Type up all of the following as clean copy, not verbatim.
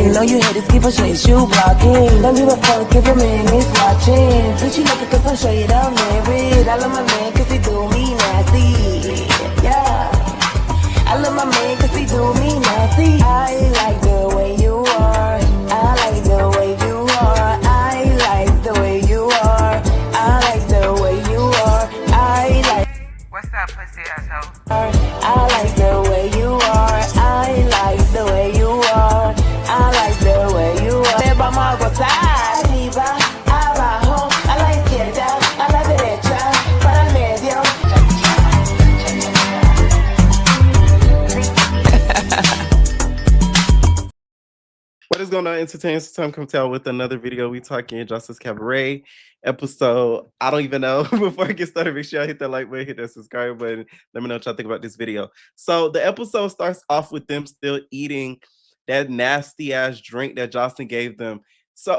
blocking. Know you haters keep on shit you blocking. Don't give a fuck if your man is watching. Bitch, you looking cause I'm straight up married. I love my man cause he do me nasty. Yeah. I love my man cause he do me nasty. I like the way you are. I like the way you are. I like the way you are. I like the way you are. I like. What's up, pussy asshole? I like the way you are. I like the way you are. I like the way you are. Vamos a gozar. Arriba, abajo, a la izquierda, a la derecha, para el medio. What is going on, entertainers? Time come tell with another video. We talking Justice Cabaret episode. I don't even know. Before I get started, make sure I hit that like button, hit that subscribe button. Let me know what y'all think about this video. So the episode starts off with them still eating that nasty ass drink that Joseline gave them. So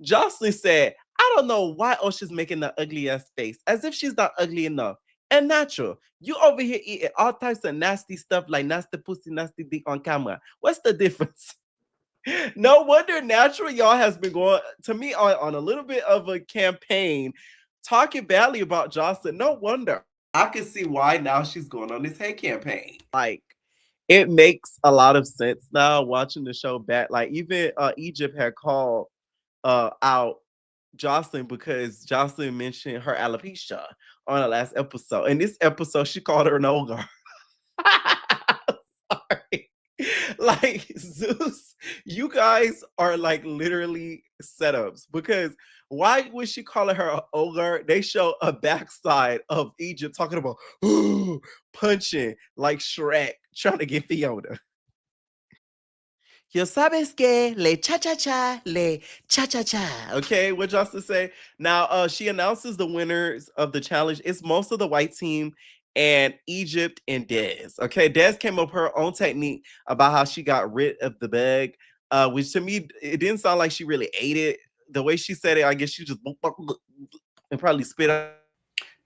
Joseline said, I don't know why Ocean's making the ugly ass face, as if she's not ugly enough and natural. You over here eating all types of nasty stuff like nasty pussy, nasty dick on camera. What's the difference? No wonder Natural Y'all has been going to me on a little bit of a campaign talking badly about Joseline. No wonder. I can see why now she's going on this hate campaign. Like, it makes a lot of sense now watching the show back. Like, even Egypt had called out Joseline because Joseline mentioned her alopecia on the last episode. In this episode, she called her an ogre. Sorry. Like, Zeus, you guys are like literally setups, because why would she call her an ogre? They show a backside of Egypt talking about punching like Shrek trying to get Fiona. Yo sabes que le cha-cha-cha, le cha-cha-cha. Okay, what Justin say? Now, she announces the winners of the challenge. It's most of the white team and Egypt and Dez. Okay, Dez came up with her own technique about how she got rid of the bug, which to me, it didn't sound like she really ate it. The way she said it, I guess she just and probably spit out.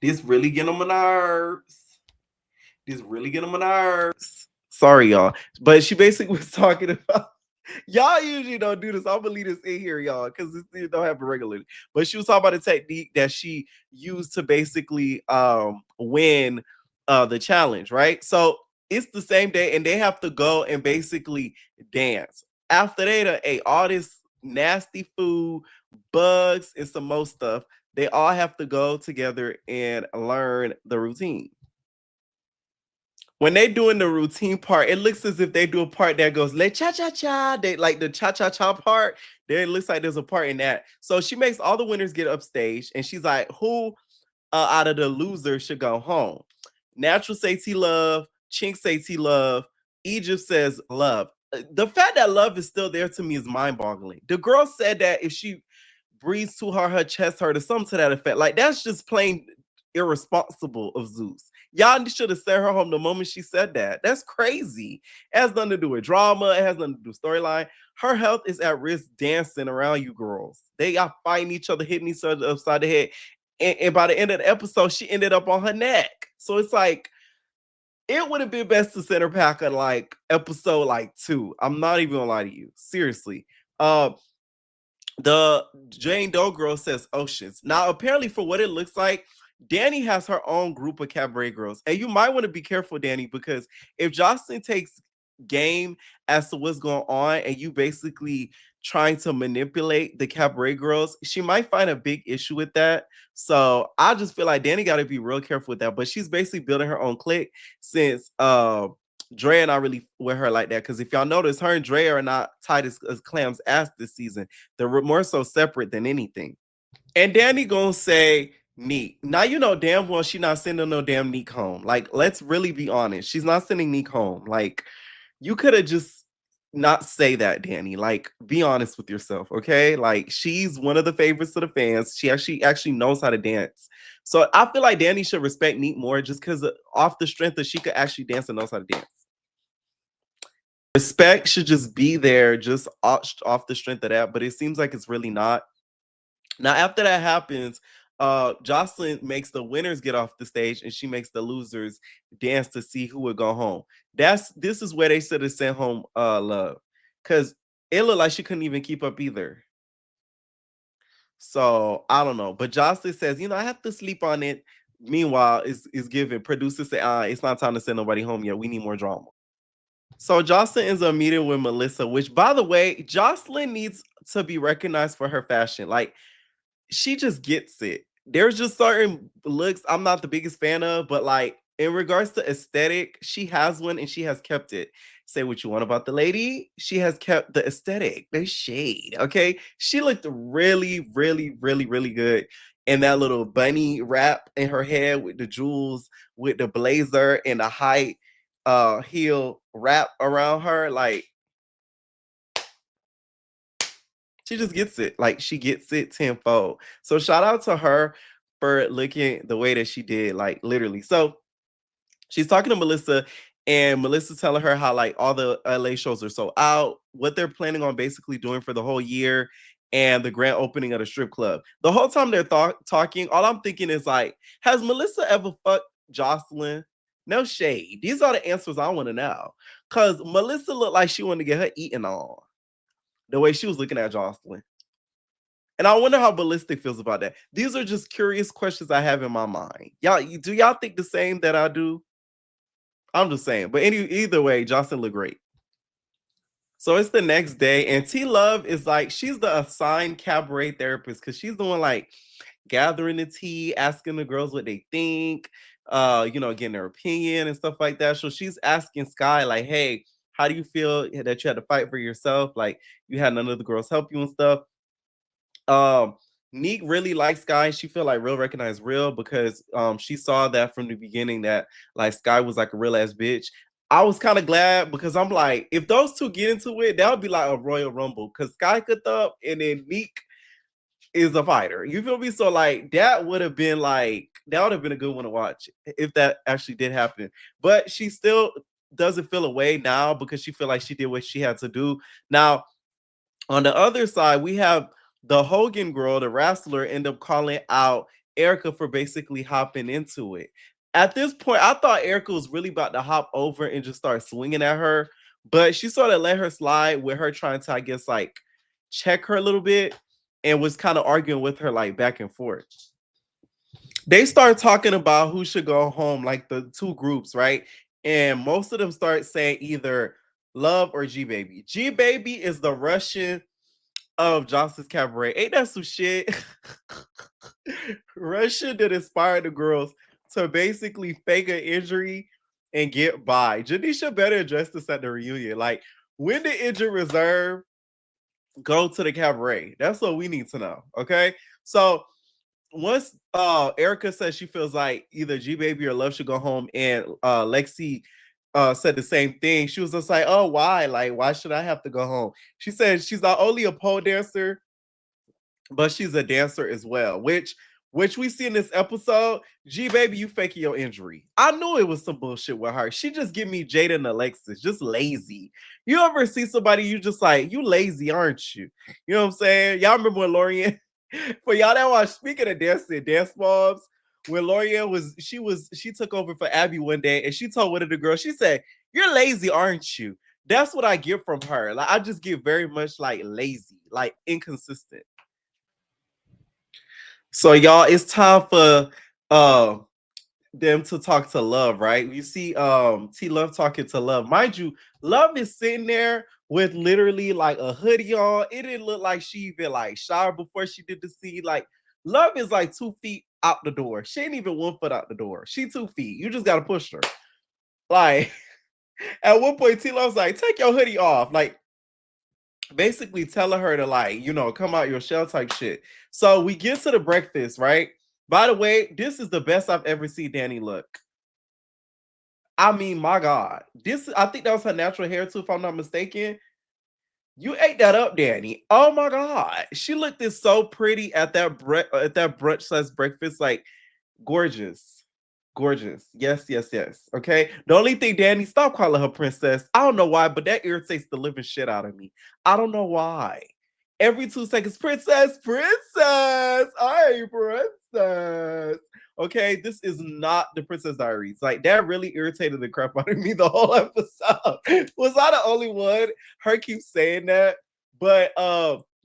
This really get on my nerves. This really get on my nerves. Sorry, y'all. But she basically was talking about, y'all usually don't do this. I'm gonna leave this in here, y'all, because this thing don't happen regularly. But she was talking about a technique that she used to basically win the challenge, right? So it's the same day, and they have to go and basically dance. After they done ate all this nasty food, bugs, and some more stuff, they all have to go together and learn the routine. When they doing the routine part, it looks as if they do a part that goes le cha cha cha. They like the cha cha cha part. There it looks like there's a part in that. So she makes all the winners get upstage, and she's like, "Who out of the losers should go home?" Natural say T Love, Chink say T Love, Egypt says Love. The fact that Love is still there to me is mind boggling. The girl said that if she breathes too hard, her chest hurt, or something to that effect. Like, that's just plain irresponsible of Zeus. Y'all should have sent her home the moment she said that. That's crazy. It has nothing to do with drama. It has nothing to do with storyline. Her health is at risk dancing around you girls. They are fighting each other, hitting each other upside the head. And by the end of the episode, she ended up on her neck. So it's like, it would have been best to send her back at like episode like 2. I'm not even gonna lie to you. Seriously. The Jane Doe girl says Oceans. Now, apparently, for what it looks like, Danny has her own group of cabaret girls. And you might want to be careful, Danny, because if Joseline takes game as to what's going on and you basically trying to manipulate the cabaret girls, she might find a big issue with that. So I just feel like Danny got to be real careful with that. But she's basically building her own clique, since Drea not really with her like that. Because if y'all notice, her and Drea are not tight as clams ass this season. They're more so separate than anything. And Danny gonna say Neek. Now you know damn well she not sending no damn Neek home. Like, let's really be honest. She's not sending Neek home. Like, you could have just not say that, Danny. Like, be honest with yourself, okay? Like, she's one of the favorites of the fans. She actually knows how to dance. So I feel like Danny should respect Neek more, just because off the strength that she could actually dance and knows how to dance. Respect should just be there, just off the strength of that. But it seems like it's really not. Now, after that happens, Joseline makes the winners get off the stage, and she makes the losers dance to see who would go home. This is where they should have sent home Love, because It looked like she couldn't even keep up either. So I don't know. But Jocelyn says, I have to sleep on it. Meanwhile, is giving producers say, it's not time to send nobody home yet. We need more drama. So Jocelyn ends up meeting with Melissa, which by the way, Jocelyn needs to be recognized for her fashion. Like she just gets it. There's just certain looks I'm not the biggest fan of, but like in regards to aesthetic, she has one and she has kept it. Say what you want about the lady, she has kept the aesthetic, the shade. Okay, she looked really, really, really, really good in that little bunny wrap in her head with the jewels, with the blazer and the high heel wrap around her. Like she just gets it. Like she gets it tenfold. So shout out to her for looking the way that she did, like literally. So she's talking to Melissa, and Melissa's telling her how like all the LA shows are sold out, what they're planning on basically doing for the whole year, and the grand opening of the strip club. The whole time they're talking, all I'm thinking is like, has Melissa ever fucked Jocelyn? No shade. These are the answers I want to know. Cause Melissa looked like she wanted to get her eaten on the way she was looking at Jocelyn. And I wonder how Ballistic feels about that. These are just curious questions I have in my mind. Do y'all think the same that I do? I'm just saying. But either way, Jocelyn looked great. So it's the next day, and T Love is like, she's the assigned cabaret therapist because she's the one like gathering the tea, asking the girls what they think, getting their opinion and stuff like that. So she's asking Sky, like, hey, how do you feel that you had to fight for yourself? Like you had none of the girls help you and stuff. Um, Neek really likes Sky. She feel like real recognize real because she saw that from the beginning that like Sky was like a real ass bitch. I was kind of glad because I'm like, if those two get into it, that would be like a Royal Rumble because Sky could thump and then Neek is a fighter. You feel me? So like that would have been a good one to watch if that actually did happen. But she still doesn't feel away now because she feel like she did what she had to do. Now on the other side, we have the Hogan girl, the wrestler, end up calling out Erica for basically hopping into it. At this point, I thought Erica was really about to hop over and just start swinging at her, but she sort of let her slide with her trying to, I guess, like check her a little bit and was kind of arguing with her like back and forth. They start talking about who should go home, like the two groups, right? And most of them start saying either Love or G Baby. G Baby is the Russian of Jocelyn's Cabaret. Ain't that some shit? Russia that inspired the girls to basically fake an injury and get by. Janisha better address this at the reunion. Like, when did injured reserve go to the cabaret? That's what we need to know. Okay. So once Erica says she feels like either G Baby or Love should go home, and Lexi said the same thing. She was just like, oh, why? Like, why should I have to go home? She said she's not only a pole dancer, but she's a dancer as well, which we see in this episode. G Baby, you faking your injury. I knew it was some bullshit with her. She just give me Jada and Alexis, just lazy. You ever see somebody you just like, you lazy, aren't you? You know what I'm saying? Y'all remember when Lorian, for y'all that watch, speaking of dancing, dance moms, when Lorian she took over for Abby one day and she told one of the girls, she said, you're lazy, aren't you? That's what I get from her. Like, I just get very much like lazy, like inconsistent. So y'all, it's time for uh them to talk to Love, right? You see T Love talking to Love. Mind you, Love is sitting there with literally like a hoodie on. It didn't look like she even like showered before she did the scene. Like Love is like 2 feet out the door. She ain't even 1 foot out the door. She 2 feet. You just gotta push her. Like at one point, T Love's like, take your hoodie off. Like basically telling her to like, come out your shell type shit. So we get to the breakfast, right? By the way, this is the best I've ever seen Danny look. I mean, my God. I think that was her natural hair too, if I'm not mistaken. You ate that up, Danny. Oh my God. She looked this so pretty at that brunch / breakfast, like gorgeous. Gorgeous. Yes, yes, yes. Okay. The only thing, Danny, stop calling her princess. I don't know why, but that irritates the living shit out of me. I don't know why. Every 2 seconds, princess, princess. Hey, princess. Okay, this is not the Princess Diaries. Like, that really irritated the crap out of me the whole episode. Was I the only one? Her keeps saying that. But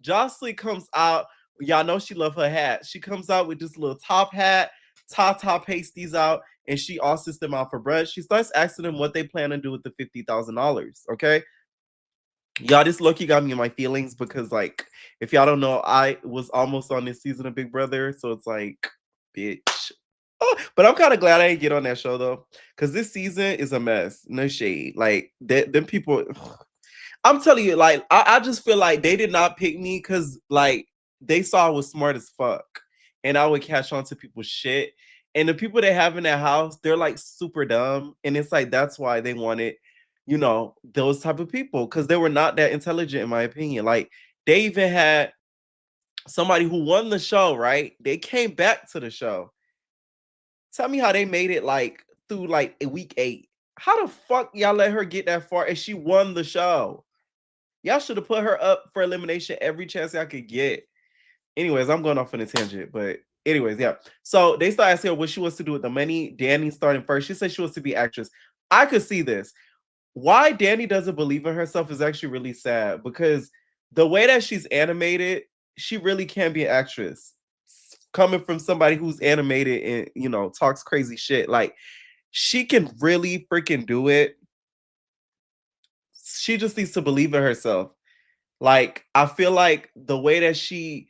Jocelyn comes out. Y'all know she love her hat. She comes out with this little top hat, top pasties out, and she asks them out for brunch. She starts asking them what they plan to do with the $50,000. Okay, y'all, this Loki got me in my feelings because, like, if y'all don't know, I was almost on this season of Big Brother, so it's like, bitch. Oh, but I'm kind of glad I didn't get on that show though, because this season is a mess. No shade. Like, them people. I'm telling you, like, I just feel like they did not pick me because, like, they saw I was smart as fuck and I would catch on to people's shit. And the people they have in that house, they're like super dumb. And it's like, that's why they wanted, those type of people because they were not that intelligent, in my opinion. Like, they even had somebody who won the show, right? They came back to the show. Tell me how they made it like through like a week 8. How the fuck y'all let her get that far and she won the show? Y'all should have put her up for elimination every chance y'all could get. Anyways, I'm going off on a tangent, but anyways, yeah. So they start asking her what she wants to do with the money. Danny starting first. She said she wants to be actress. I could see this. Why Danny doesn't believe in herself is actually really sad because the way that she's animated, she really can be an actress. Coming from somebody who's animated and talks crazy shit, like she can really freaking do it. She just needs to believe in herself. Like, I feel like the way that she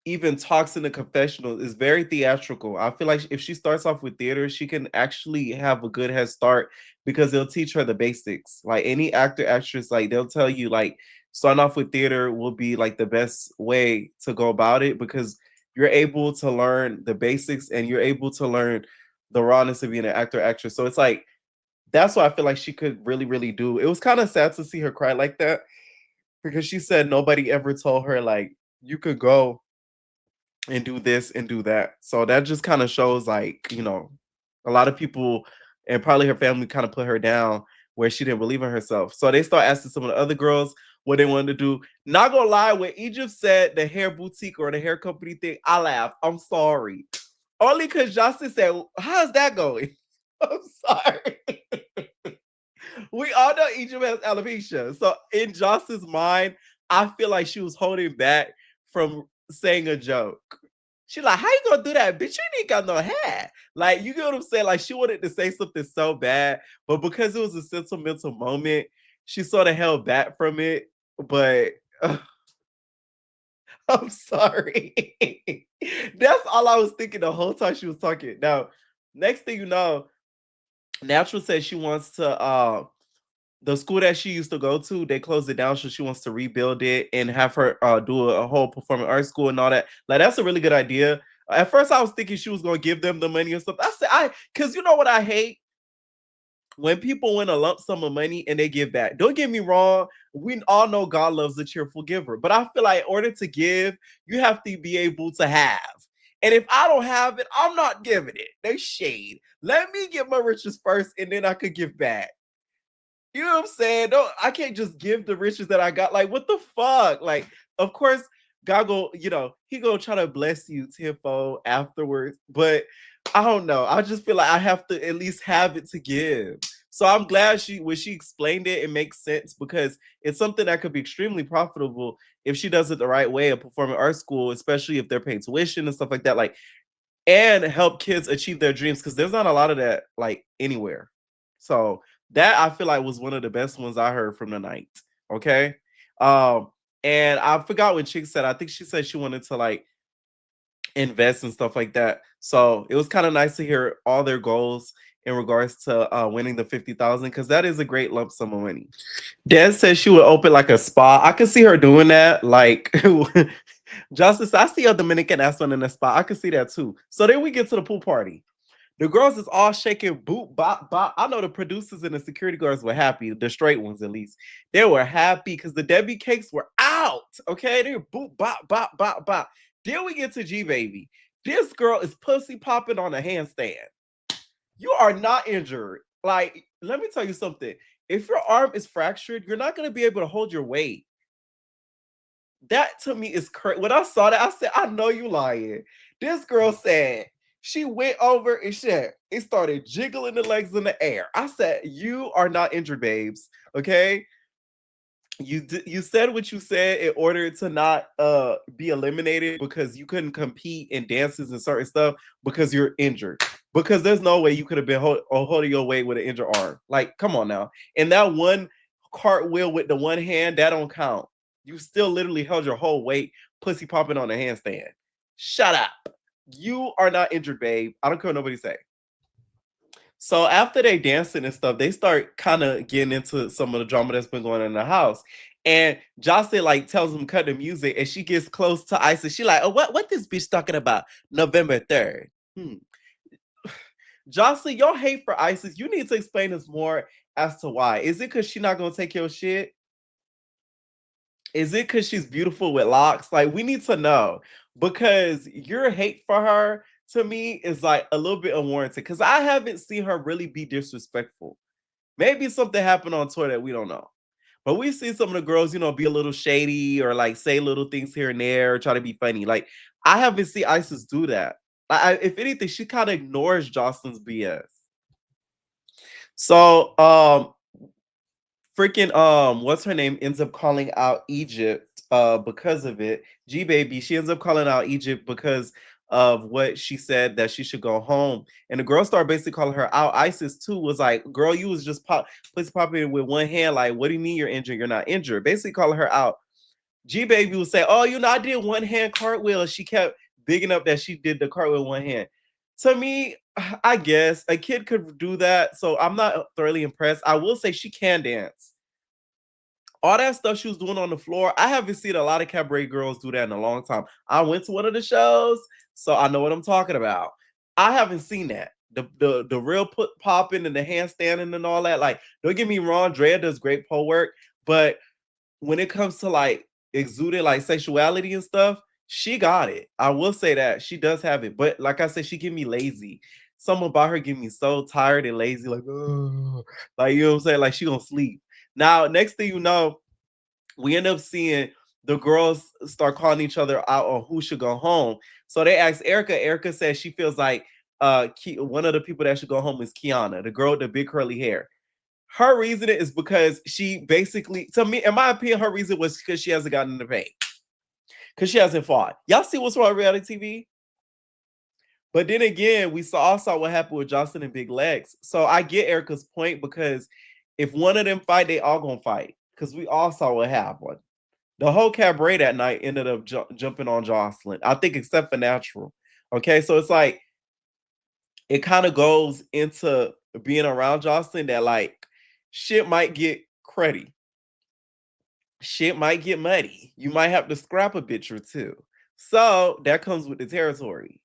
even talks in the confessional is very theatrical. I feel like if she starts off with theater, she can actually have a good head start because they'll teach her the basics. Like any actor, actress, like they'll tell you, like, starting off with theater will be like the best way to go about it because you're able to learn the basics and you're able to learn the rawness of being an actor, actress. So it's like that's what I feel like she could really, really do. It was kind of sad to see her cry like that because she said nobody ever told her like you could go and do this and do that. So that just kind of shows like, a lot of people and probably her family kind of put her down where she didn't believe in herself. So they start asking some of the other girls what they wanted to do. Not gonna lie, when Egypt said the hair boutique or the hair company thing, I laughed. I'm sorry. Only because Justin said, how's that going? I'm sorry. We all know Egypt has alopecia. So in Jocelyn's mind, I feel like she was holding back from saying a joke. She like, how you gonna do that? Bitch, you ain't got no hair. Like, you get what I'm saying? Like, she wanted to say something so bad, but because it was a sentimental moment, she sort of held back from it. But I'm sorry. That's all I was thinking the whole time she was talking. Now, next thing you know, Natural said she wants to the school that she used to go to, they closed it down, so she wants to rebuild it and have her do a whole performing arts school and all that. Like, that's a really good idea. At first, I was thinking she was gonna give them the money or something. I said, because you know what I hate when people win a lump sum of money and they give back. Don't get me wrong, we all know God loves a cheerful giver, but I feel like in order to give, you have to be able to have. And if I don't have it, I'm not giving it. They shade. Let me get my riches first, and then I could give back. You know what I'm saying? Don't I can't just give the riches that I got. Like, what the fuck? Like, of course, God go, he gonna try to bless you tenfold afterwards. But I don't know. I just feel like I have to at least have it to give. So I'm glad when she explained it, it makes sense because it's something that could be extremely profitable if she does it the right way at performing arts school, especially if they're paying tuition and stuff like that. Like, and help kids achieve their dreams because there's not a lot of that like anywhere. So that I feel like was one of the best ones I heard from the night. Okay. Um, and I forgot what Chick said. I think she said she wanted to like invest and stuff like that. So it was kind of nice to hear all their goals in regards to winning the 50,000 because that is a great lump sum of money. Des said she would open like a spa. I could see her doing that. Like Justice, I see a Dominican ass one in the spot. I can see that too. So then we get to the pool party. The girls is all shaking boot bop bop. I know the producers and the security guards were happy, the straight ones at least. They were happy because the Debbie cakes were out. Okay, they were boot bop bop bop bop. Then we get to G Baby. This girl is pussy popping on a handstand. You are not injured. Like, let me tell you something. If your arm is fractured, you're not gonna be able to hold your weight. That to me is crazy. When I saw that, I said, I know you lying. This girl said she went over and shit. It started jiggling the legs in the air. I said, you are not injured, babes. Okay. You said what you said in order to not be eliminated because you couldn't compete in dances and certain stuff because you're injured. Because there's no way you could have been holding your weight with an injured arm. Like, come on now. And that one cartwheel with the one hand, that don't count. You still literally held your whole weight, pussy popping on a handstand. Shut up. You are not injured, babe. I don't care what nobody say. So after they dancing and stuff, they start kind of getting into some of the drama that's been going on in the house. And Jocelyn like tells them cut the music, and she gets close to Isis. She like, oh, what this bitch talking about? November 3rd. Jocelyn, your hate for Isis, you need to explain this more as to why. Is it because she's not gonna take your shit? Is it because she's beautiful with locks? Like, we need to know because your hate for her to me is like a little bit unwarranted because I haven't seen her really be disrespectful. Maybe something happened on tour that we don't know. But we see some of the girls, be a little shady or like say little things here and there, or try to be funny. Like, I haven't seen Isis do that. If anything, she kind of ignores Jocelyn's BS. So, freaking what's her name ends up calling out Egypt because of it. G baby, she ends up calling out Egypt because of what she said that she should go home. And the girl started basically calling her out. Isis too was like, girl, you was just popping with one hand. Like, what do you mean you're injured? You're not injured. Basically calling her out. G baby would say, oh, I did one hand cartwheel. And she kept bigging up that she did the cartwheel one hand. To me, I guess a kid could do that. So I'm not thoroughly impressed. I will say she can dance. All that stuff she was doing on the floor, I haven't seen a lot of cabaret girls do that in a long time. I went to one of the shows, so I know what I'm talking about. I haven't seen that. The real popping and the handstanding and all that. Like, don't get me wrong, Drea does great pole work, but when it comes to like exuding like sexuality and stuff, she got it. I will say that she does have it, but like I said, she get me lazy. Something about her get me so tired and lazy, like, oh, like you know what I'm saying, like she gonna sleep. Now, next thing you know, we end up seeing the girls start calling each other out on who should go home. So they asked Erica. Erica says she feels like one of the people that should go home is Kiana, the girl with the big curly hair. Her reason is because she basically, to me, in my opinion, her reason was because she hasn't gotten in the paint. Because she hasn't fought. Y'all see what's wrong with reality TV? But then again, we saw what happened with Johnson and Big Legs. So I get Erica's point because if one of them fight, they all gonna fight. Because we all saw what happened. The whole cabaret that night ended up jumping on Jocelyn. I think except for Natural. Okay, so it's like it kind of goes into being around Jocelyn that like shit might get cruddy. Shit might get muddy. You might have to scrap a bitch or two. So that comes with the territory.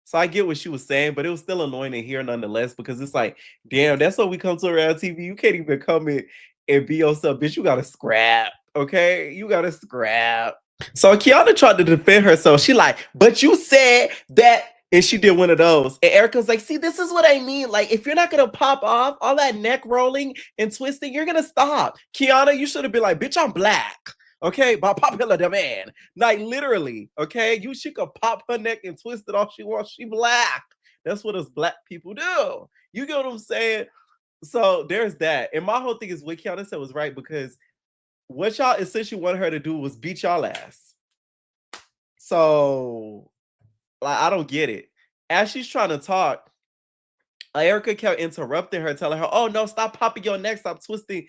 So I get what she was saying, but it was still annoying to hear nonetheless because it's like, damn, that's what we come to around TV. You can't even come in and be yourself, bitch. You gotta scrap. Okay, you gotta scrap. So Kiana tried to defend herself. She like, but you said that, and she did one of those. And Erica's like, see, this is what I mean. Like, if you're not gonna pop off all that neck rolling and twisting, you're gonna stop. Kiana, you should have been like, bitch, I'm black. Okay, by popular demand. Like literally, okay? She could pop her neck and twist it all she wants. She black. That's what us black people do. You get what I'm saying? So there's that. And my whole thing is what Kiana said was right because what y'all essentially wanted her to do was beat y'all ass. So, like, I don't get it. As she's trying to talk, Erica kept interrupting her, telling her, "Oh no, stop popping your neck, stop twisting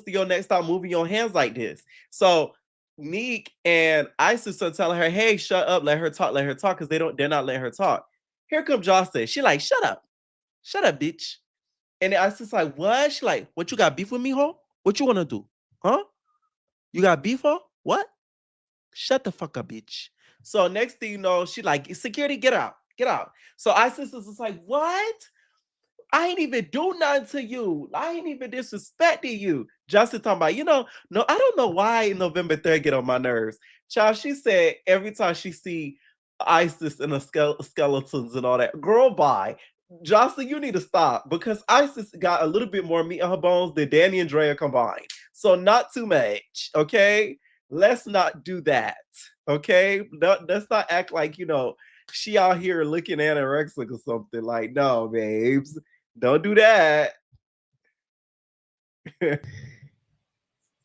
your neck, stop moving your hands like this." So Neek and Isis are telling her, "Hey, shut up, let her talk, because they're not letting her talk." Here comes Jocelyn. She like, "Shut up, bitch." And then Isis like, "What?" She like, "What you got beef with me, ho? What you wanna do, huh? You got beef, ho? What? Shut the fuck up, bitch." So next thing you know, she like, security, get out, get out. So Isis is just like, what? I ain't even do nothing to you. I ain't even disrespecting you. Justin talking about, no, I don't know why November 3rd get on my nerves. Child, she said every time she see Isis and the skeletons and all that, girl, bye. Jocelyn, you need to stop because Isis got a little bit more meat on her bones than Danny and Drea combined. So not too much, okay? Let's not do that, okay? Let's not act like, she out here looking anorexic or something. Like, no, babes. Don't do that.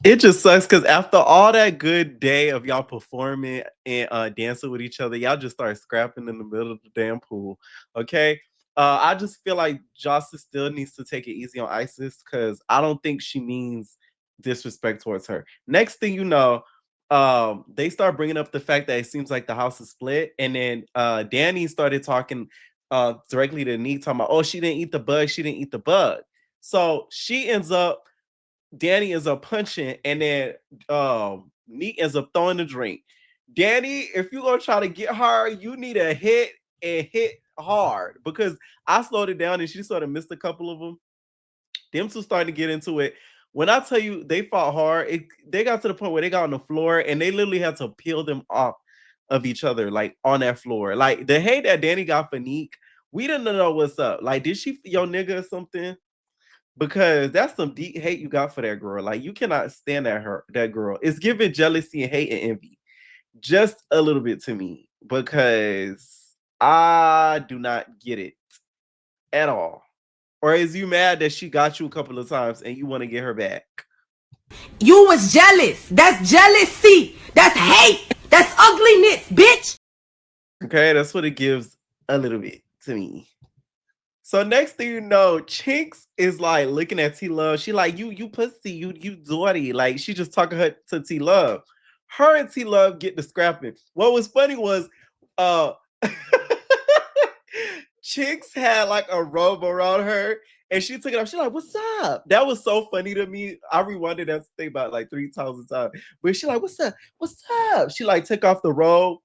It just sucks because after all that good day of y'all performing and dancing with each other, y'all just start scrapping in the middle of the damn pool. Okay. I just feel like Jocelyn still needs to take it easy on Isis because I don't think she means disrespect towards her. Next thing you know, they start bringing up the fact that it seems like the house is split, and then Danny started talking directly to Neek, talking about, oh, she didn't eat the bug, she didn't eat the bug. So she ends up Danny ends up punching, and then Neat ends up throwing the drink. Danny, if you're gonna try to get her, you need a hit and hit hard because I slowed it down and she sort of missed a couple of them. Them two starting to get into it. When I tell you they fought hard, they got to the point where they got on the floor and they literally had to peel them off of each other, like on that floor. Like the hate that Danny got for Neek, we didn't know what's up. Like, did she your nigga or something? Because that's some deep hate you got for that girl. Like you cannot stand that girl. It's giving jealousy and hate and envy. Just a little bit to me because I do not get it at all. Or is you mad that she got you a couple of times and you want to get her back? You was jealous. That's jealousy. That's hate. That's ugliness, bitch. Okay, that's what it gives a little bit to me. So next thing you know, Chinks is like looking at T Love. She like, you pussy, you dirty. Like she just talking her to T Love. Her and T Love get the scrapping. What was funny was uh Chinks had like a robe around her and she took it off. She's like, what's up? That was so funny to me. I rewinded that thing about like 3,000 times. But she like, what's up? What's up? She like took off the robe.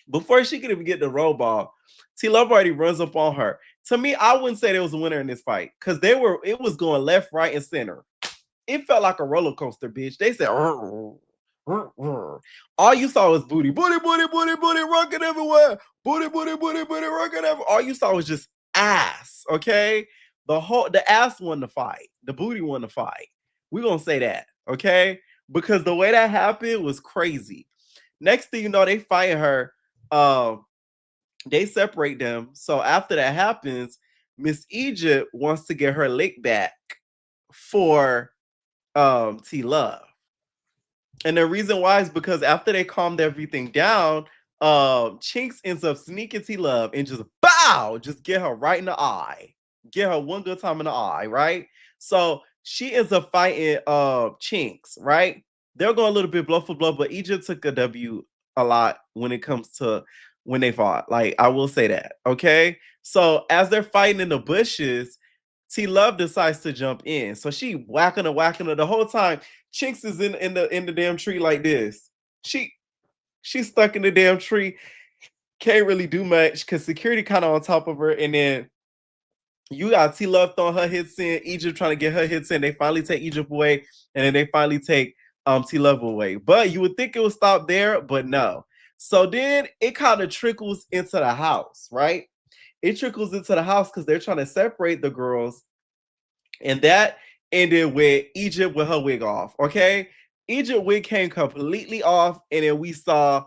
Before she could even get the robe off, T Love already runs up on her. To me, I wouldn't say there was a winner in this fight because it was going left, right, and center. It felt like a roller coaster, bitch. They said, "Rrr, rrr, rrr." All you saw was booty, booty, booty, booty, booty, rocking everywhere. Booty, booty, booty, booty, rocking everywhere. All you saw was just ass, okay? The ass won the fight. The booty won the fight. We're gonna say that, okay? Because the way that happened was crazy. Next thing you know, they fire her. Um, they separate them. So after that happens, Miss Egypt wants to get her lick back for T Love. And the reason why is because after they calmed everything down, Chinks ends up sneaking T Love and just bow, just get her right in the eye. Get her one good time in the eye, right? So she ends up fighting Chinks, right? They're going a little bit blow for blow, but Egypt took a W a lot when it comes to when they fought. Like, I will say that. Okay. So as they're fighting in the bushes, T Love decides to jump in. So she whacking her the whole time. Chinks is in the damn tree like this. She's stuck in the damn tree. Can't really do much because security kind of on top of her. And then you got T Love throwing her hits in. Egypt trying to get her hits in. They finally take Egypt away, and then they finally take T Love away. But you would think it would stop there, but no. So then it kind of trickles into the house, right? It trickles into the house because they're trying to separate the girls, and that ended with Egypt with her wig off. Okay, Egypt wig came completely off, and then we saw,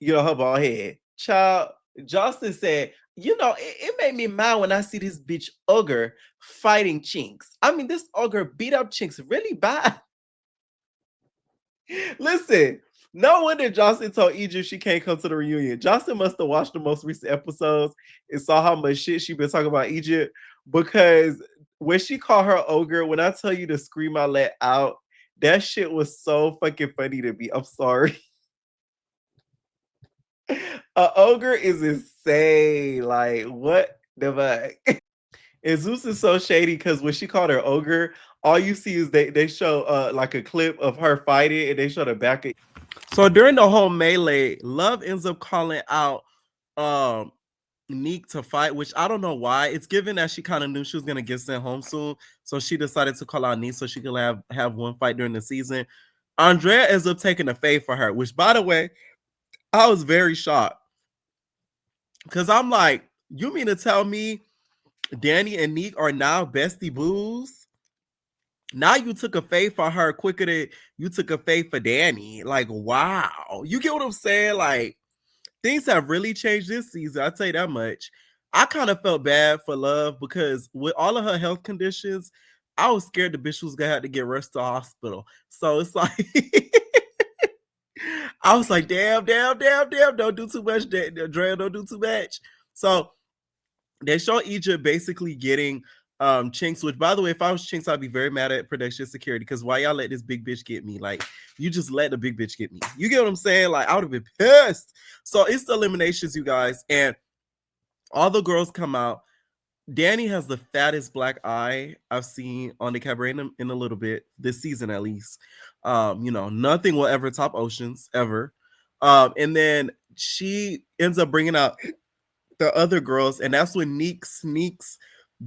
her bald head. Child, Justin said, it made me mad when I see this bitch ogre fighting Chinks. I mean, this ogre beat up Chinks really bad. Listen, no wonder Jocelyn told Egypt she can't come to the reunion. Jocelyn must have watched the most recent episodes and saw how much shit she been talking about Egypt, because when she called her ogre, when I tell you to scream I let out, that shit was so fucking funny to me. I'm sorry. A ogre is insane. Like, what the fuck? And Zeus is so shady because when she called her ogre, all you see is they show like a clip of her fighting and they show the back of. So during the whole melee, Love ends up calling out um Neek to fight, which I don't know why. It's given that she kind of knew she was gonna get sent home soon, so she decided to call out Neek so she could have one fight during the season. Andrea ends up taking a fade for her, which, by the way, I was very shocked because I'm like, you mean to tell me Danny and Neek are now bestie boos? Now you took a fade for her quicker than you took a fade for Danny. Like, wow. You get what I'm saying? Like, things have really changed this season. I'll tell you that much. I kind of felt bad for Love because with all of her health conditions, I was scared the bitch was gonna have to get rushed to the hospital. So it's like I was like, damn, don't do too much, Dre, don't do too much. So they show Egypt basically getting Chinks, which by the way, if I was Chinks, I'd be very mad at production security because why y'all let this big bitch get me? Like, you just let the big bitch get me. You get what I'm saying? Like, I would have been pissed. So it's the eliminations, you guys, and all the girls come out. Danny has the fattest black eye I've seen on the Cabaret in a little bit this season, at least. Nothing will ever top Oceans ever. And then she ends up bringing out the other girls, and that's when Neek sneaks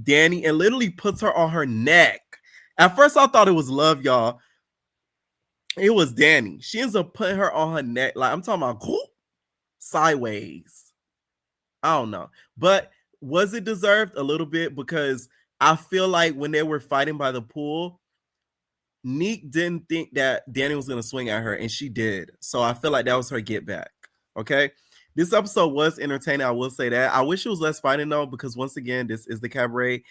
Danny and literally puts her on her neck. At first, I thought it was Love, y'all. It was Danny. She ends up putting her on her neck, like I'm talking about sideways. I don't know, but was it deserved? A little bit, because I feel like when they were fighting by the pool, Neek didn't think that Danny was gonna swing at her, and she did. So I feel like that was her get back. Okay. This episode was entertaining. I will say that. I wish it was less fighting though, because once again, this is the Cabaret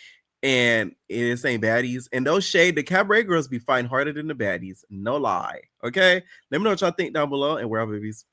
and it ain't baddies. And those shade, the Cabaret girls be fighting harder than the baddies. No lie. Okay. Let me know what y'all think down below, and we're out, babies.